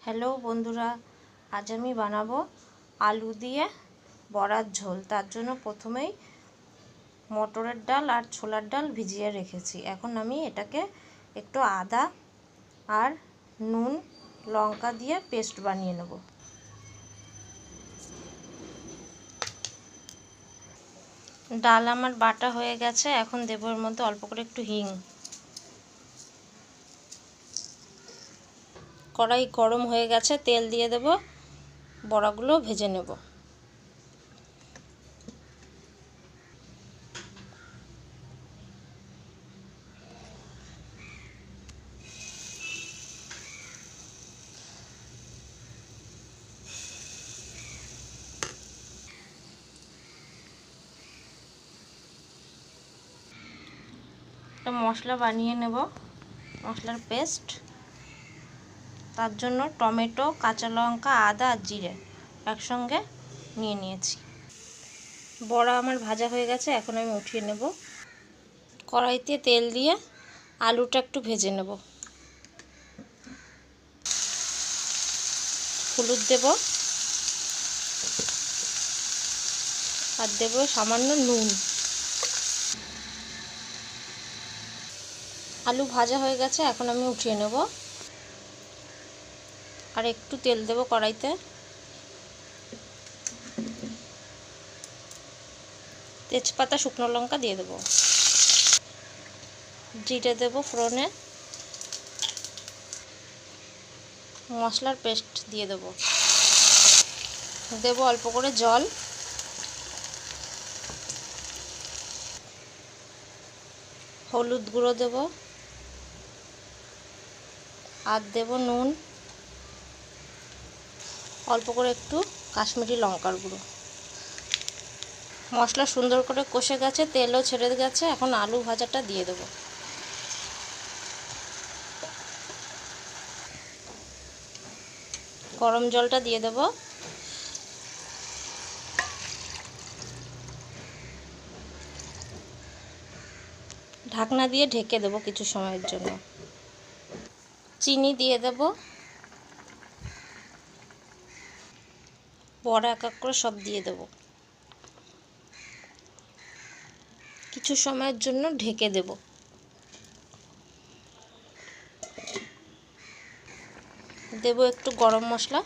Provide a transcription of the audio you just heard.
Hello বন্ধুরা, আজ আমি বানাবো আলু দিয়ে বড়ার ঝোল। তার জন্য প্রথমেই মটরের ডাল আর ছোলার ডাল ভিজিয়ে রেখেছি। এখন আমি এটাকে একটু আদা আর নুন লঙ্কা দিয়ে পেস্ট বানিয়ে নেব। ডাল আমার বাটা হয়ে গেছে, এখন দেবো এর মধ্যে অল্প করে একটু হিং। কড়াই গরম হয়ে গেছে, তেল দিয়ে দেব, বড়াগুলো ভেজে নেব। একটা মশলা বানিয়ে নেব, মশলার পেস্ট। তার জন্য টমেটো, কাঁচা লঙ্কা, আদা আর জিরে একসঙ্গে নিয়ে নিয়েছি। বড়া আমার ভাজা হয়ে গেছে, এখন আমি উঠিয়ে নেব। কড়াইতে তেল দিয়ে আলুটা একটু ভেজে নেব। হলুদ দেব আর দেব সামান্য নুন। আলু ভাজা হয়ে গেছে, এখন আমি উঠিয়ে নেব। আর একটু তেল দেব কড়াইতে। তেজপাতা, শুকনো লঙ্কা দিয়ে দেব, জিরে দেব ফোড়নে, মশলার পেস্ট দিয়ে দেব, দেব অল্প করে জল, হলুদ গুঁড়ো দেব আর দেব নুন, অল্প করে একটু কাশ্মীরি লঙ্কার গুঁড়ো। মশলা সুন্দর করে কষে গেছে, তেলও ছেড়ে গেছে, এখন আলু ভাজাটা দিয়ে দেব। গরম জলটা দিয়ে দেব। ঢাকনা দিয়ে ঢেকে দেব কিছু সময়ের জন্য। চিনি দিয়ে দেব, বড়া এক এক করে সব দিয়ে দেব। কিছু সময়ের জন্য ঢেকে দেব। দেব একটু গরম মশলা।